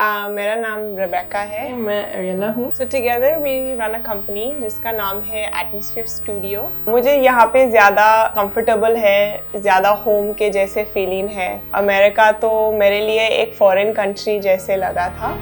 मेरा नाम रेबेका है। मैं अरियला हूँ। So together we run a company जिसका नाम है Atmosphere Studio। मुझे यहाँ पे ज़्यादा कंफर्टेबल है, ज़्यादा होम के जैसे फीलिंग है। अमेरिका तो मेरे लिए एक फॉरेन कंट्री जैसे लगा था।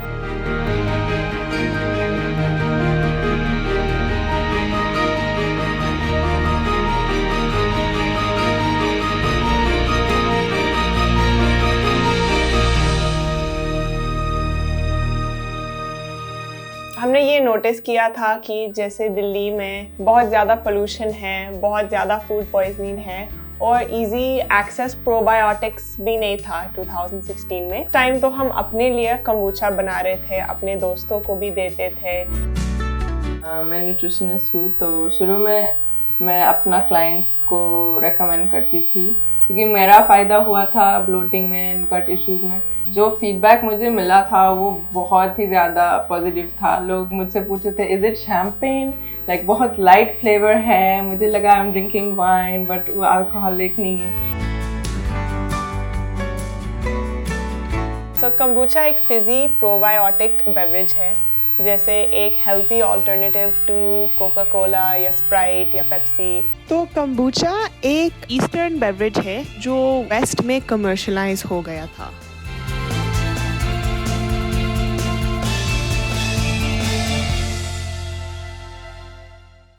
हमने ये नोटिस किया था कि जैसे दिल्ली में बहुत ज़्यादा पोल्यूशन है, बहुत ज़्यादा फूड पॉइजनिंग है और इजी एक्सेस प्रोबायोटिक्स भी नहीं था 2016 में। टाइम तो हम अपने लिए kombucha बना रहे थे, अपने दोस्तों को भी देते थे। मैं न्यूट्रिशनिस्ट हूँ, तो शुरू में मैं अपना क्लाइंट्स को रेकमेंड करती थी क्योंकि मेरा फ़ायदा हुआ था ब्लोटिंग में एंड गट इश्यूज़ में। जो फीडबैक मुझे मिला था वो बहुत ही ज़्यादा पॉजिटिव था। लोग मुझसे पूछते थे इज़ इट शैम्पेन, लाइक बहुत लाइट फ्लेवर है। मुझे लगा I am drinking wine but वो अल्कोहलिक नहीं है। सो kombucha एक फिजी प्रोबायोटिक बेवरेज है, जैसे एक healthy alternative to Coca Cola या स्प्राइट या पेप्सी। तो kombucha एक ईस्टर्न बेवरेज है जो वेस्ट में कमर्शलाइज हो गया था।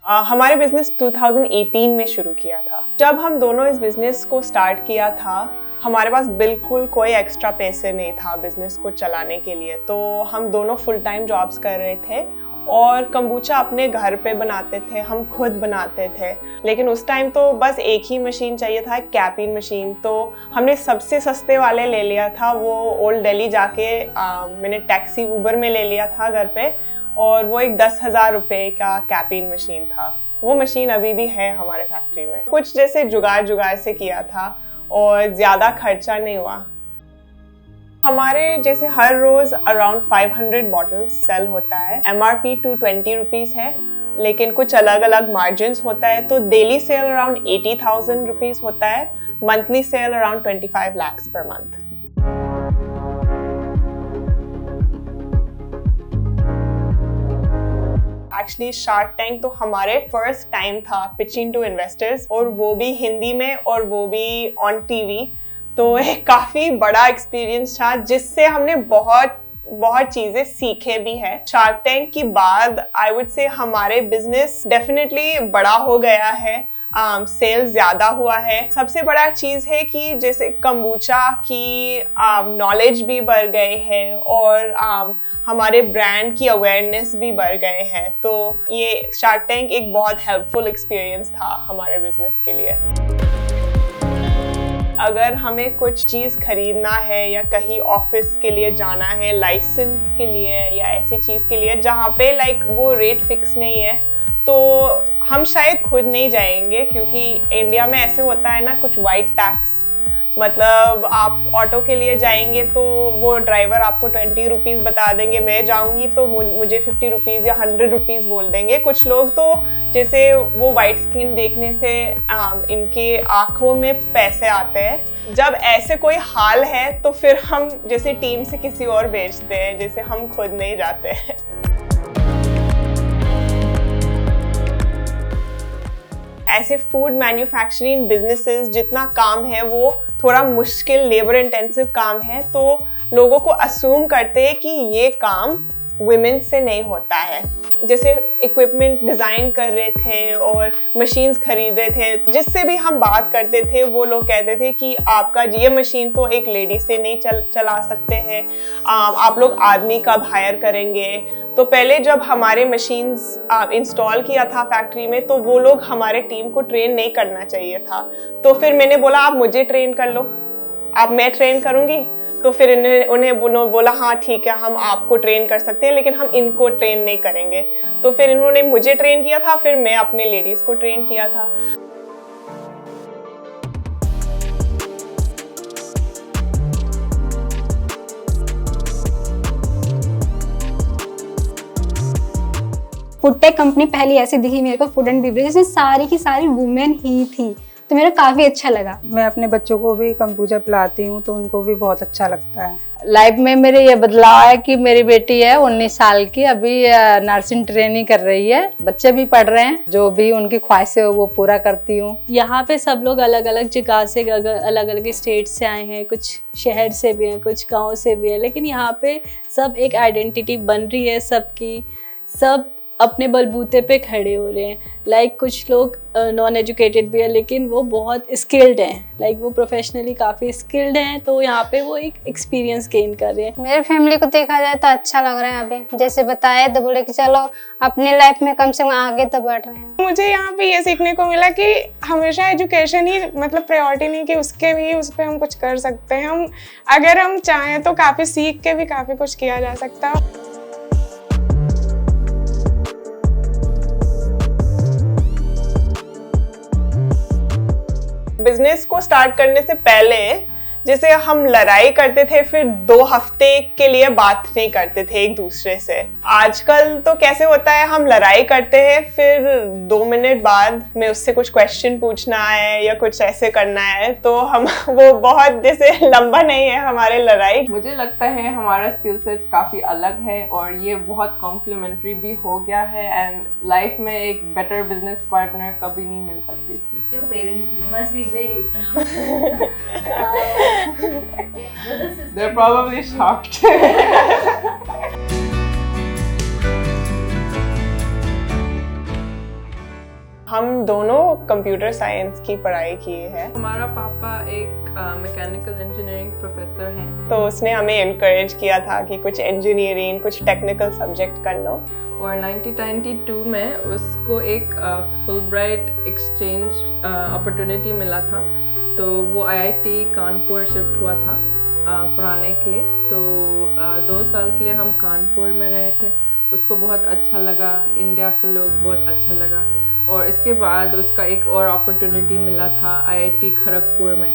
हमारे बिजनेस 2018 में शुरू किया था। जब हम दोनों इस बिजनेस को स्टार्ट किया था, हमारे पास बिल्कुल कोई एक्स्ट्रा पैसे नहीं था बिजनेस को चलाने के लिए, तो हम दोनों फुल टाइम जॉब्स कर रहे थे और kombucha अपने घर पे बनाते थे, हम खुद बनाते थे। लेकिन उस टाइम तो बस एक ही मशीन चाहिए था, कैफीन मशीन। तो हमने सबसे सस्ते वाले ले लिया था, वो ओल्ड दिल्ली जाके मैंने टैक्सी उबर में ले लिया था घर पे, और वो एक 10,000 रुपये का कैफीन मशीन था। वो मशीन अभी भी है हमारे फैक्ट्री में। कुछ जैसे जुगाड़ से किया था और ज़्यादा खर्चा नहीं हुआ। हमारे जैसे हर रोज़ अराउंड 500 बॉटल्स सेल होता है। MRP 220 रुपीज़ है, लेकिन कुछ अलग अलग मार्जिन्स होता है। तो डेली सेल अराउंड 80,000 रुपीज़ होता है, monthly cell around 25 lakhs per month. Actually shark tank तो हमारे फर्स्ट टाइम था पिचिंग टू इन्वेस्टर्स, और वो भी हिंदी में और वो भी ऑन टीवी। तो एक काफ़ी बड़ा एक्सपीरियंस था जिससे हमने बहुत चीज़ें सीखे भी है। शार्क टैंक की बाद आई वुड से हमारे बिजनेस डेफिनेटली बड़ा हो गया है, सेल्स ज़्यादा हुआ है। सबसे बड़ा चीज़ है कि जैसे kombucha की नॉलेज भी बढ़ गए हैं और हमारे ब्रांड की अवेयरनेस भी बढ़ गए हैं। तो ये शार्क टैंक एक बहुत हेल्पफुल एक्सपीरियंस था हमारे बिजनेस के लिए। अगर हमें कुछ चीज़ खरीदना है या कहीं ऑफिस के लिए जाना है, लाइसेंस के लिए या ऐसी चीज़ के लिए जहाँ पे लाइक वो रेट फिक्स नहीं है, तो हम शायद खुद नहीं जाएंगे, क्योंकि इंडिया में ऐसे होता है ना कुछ वाइट टैक्स। मतलब आप ऑटो के लिए जाएंगे तो वो ड्राइवर आपको 20 रुपीज़ बता देंगे, मैं जाऊंगी तो मुझे 50 रुपीज़ या 100 रुपीज़ बोल देंगे। कुछ लोग तो जैसे वो वाइट स्किन देखने से इनके आँखों में पैसे आते हैं। जब ऐसे कोई हाल है तो फिर हम जैसे टीम से किसी और भेजते हैं, जैसे हम खुद नहीं जाते हैं। ऐसे फूड मैन्युफैक्चरिंग बिजनेसेस जितना काम है वो थोड़ा मुश्किल लेबर इंटेंसिव काम है, तो लोगों को असूम करते हैं कि ये काम वुमेन से नहीं होता है। जैसे इक्विपमेंट डिज़ाइन कर रहे थे और मशीन्स खरीद रहे थे, जिससे भी हम बात करते थे वो लोग कहते थे कि आपका ये मशीन तो एक लेडी से नहीं चला सकते हैं, आप लोग आदमी कब हायर करेंगे। तो पहले जब हमारे मशीन्स इंस्टॉल किया था फैक्ट्री में, तो वो लोग हमारे टीम को ट्रेन नहीं करना चाहिए था। तो फिर मैंने बोला आप मुझे ट्रेन कर लो, आप मैं ट्रेन करूँगी। तो फिर उन्हें बोला हाँ ठीक है, हम आपको ट्रेन कर सकते हैं लेकिन हम इनको ट्रेन नहीं करेंगे। तो फिर इन्होंने मुझे ट्रेन किया था, फिर मैं अपने लेडीज़ को ट्रेन किया था। फूड टेक कंपनी पहली ऐसी दिखी मेरे को, फूड एंड बेवरेज, जिसमें सारी की सारी वुमेन ही थी। तो तो मेरा काफ़ी अच्छा लगा। मैं अपने बच्चों को भी कम्बुचा पिलाती हूँ तो उनको भी बहुत अच्छा लगता है। लाइफ में मेरे ये बदलाव है कि मेरी बेटी है 19 साल की, अभी नर्सिंग ट्रेनिंग कर रही है, बच्चे भी पढ़ रहे हैं, जो भी उनकी ख्वाहिशें हो वो पूरा करती हूँ। यहाँ पे सब लोग अलग अलग जगह से, अलग अलग स्टेट से आए हैं, कुछ शहर से भी हैं, कुछ गांव से भी हैं, लेकिन यहाँ पे सब एक आइडेंटिटी बन रही है सबकी, सब अपने बलबूते पे खड़े हो रहे हैं। लाइक कुछ लोग नॉन एजुकेटेड भी है लेकिन वो बहुत स्किल्ड हैं, लाइक वो प्रोफेशनली काफ़ी स्किल्ड हैं, तो यहाँ पे वो एक एक्सपीरियंस गेन कर रहे हैं। मेरे फैमिली को देखा जाए तो अच्छा लग रहा है। अभी जैसे बताया तो बोले कि चलो अपनी लाइफ में कम से कम आगे तो बढ़ रहे हैं। मुझे यहाँ पे ये सीखने को मिला कि हमेशा एजुकेशन ही मतलब प्रायोरिटी नहीं, कि उसके भी उस पर हम कुछ कर सकते हैं। हम अगर हम चाहें तो काफ़ी सीख के भी काफ़ी कुछ किया जा सकता है। बिजनेस को स्टार्ट करने से पहले जैसे हम लड़ाई करते थे, फिर 2 हफ्ते के लिए बात नहीं करते थे एक दूसरे से। आजकल तो कैसे होता है, हम लड़ाई करते हैं, फिर 2 मिनट बाद में उससे कुछ क्वेश्चन पूछना है या कुछ ऐसे करना है, तो हम वो बहुत जैसे लंबा नहीं है हमारे लड़ाई। मुझे लगता है हमारा स्किल सेट काफ़ी अलग है और ये बहुत कॉम्प्लीमेंट्री भी हो गया है, एंड लाइफ में एक बेटर बिजनेस पार्टनर कभी नहीं मिल सकती थी। Your parents must be very proud. They're probably shocked. हम दोनों कंप्यूटर साइंस की पढ़ाई किए हैं। हमारा पापा एक मैकेनिकल इंजीनियरिंग प्रोफेसर हैं, तो उसने हमें इनकरेज किया था कि कुछ इंजीनियरिंग, कुछ टेक्निकल सब्जेक्ट कर लो। और 1992 में उसको एक फुलब्राइट एक्सचेंज अपॉर्चुनिटी मिला था, तो वो IIT कानपुर शिफ्ट हुआ था पढ़ाने के लिए। तो 2 साल के लिए हम कानपुर में रहे थे। उसको बहुत अच्छा लगा, इंडिया के लोग बहुत अच्छा लगा, और इसके बाद उसका एक और अपॉर्चुनिटी मिला था IIT खड़गपुर में।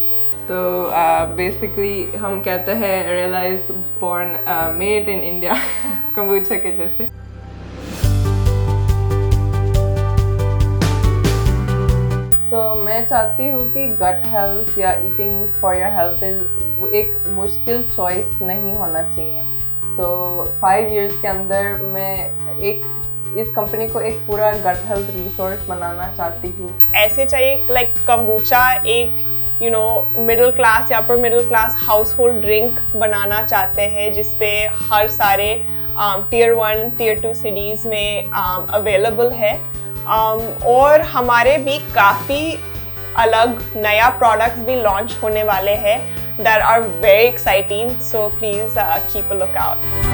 तो बेसिकली हम कहते हैं realize born made in India kombucha के जैसे। तो मैं चाहती हूँ कि गट हेल्थ या ईटिंग फॉर योर हेल्थ एक मुश्किल चॉइस नहीं होना चाहिए। तो 5 इयर्स के अंदर मैं इस कंपनी को एक पूरा गट हेल्थ रिसोर्स बनाना चाहती हूँ। ऐसे चाहिए लाइक कंबुचा एक मिडिल क्लास या upper middle class household drink बनाना चाहते हैं, जिसपे हर सारे Tier 1, Tier 2 सिटीज़ में अवेलेबल है। और हमारे भी काफ़ी अलग नया प्रोडक्ट्स भी लॉन्च होने वाले हैं that are very exciting, so please keep a lookout.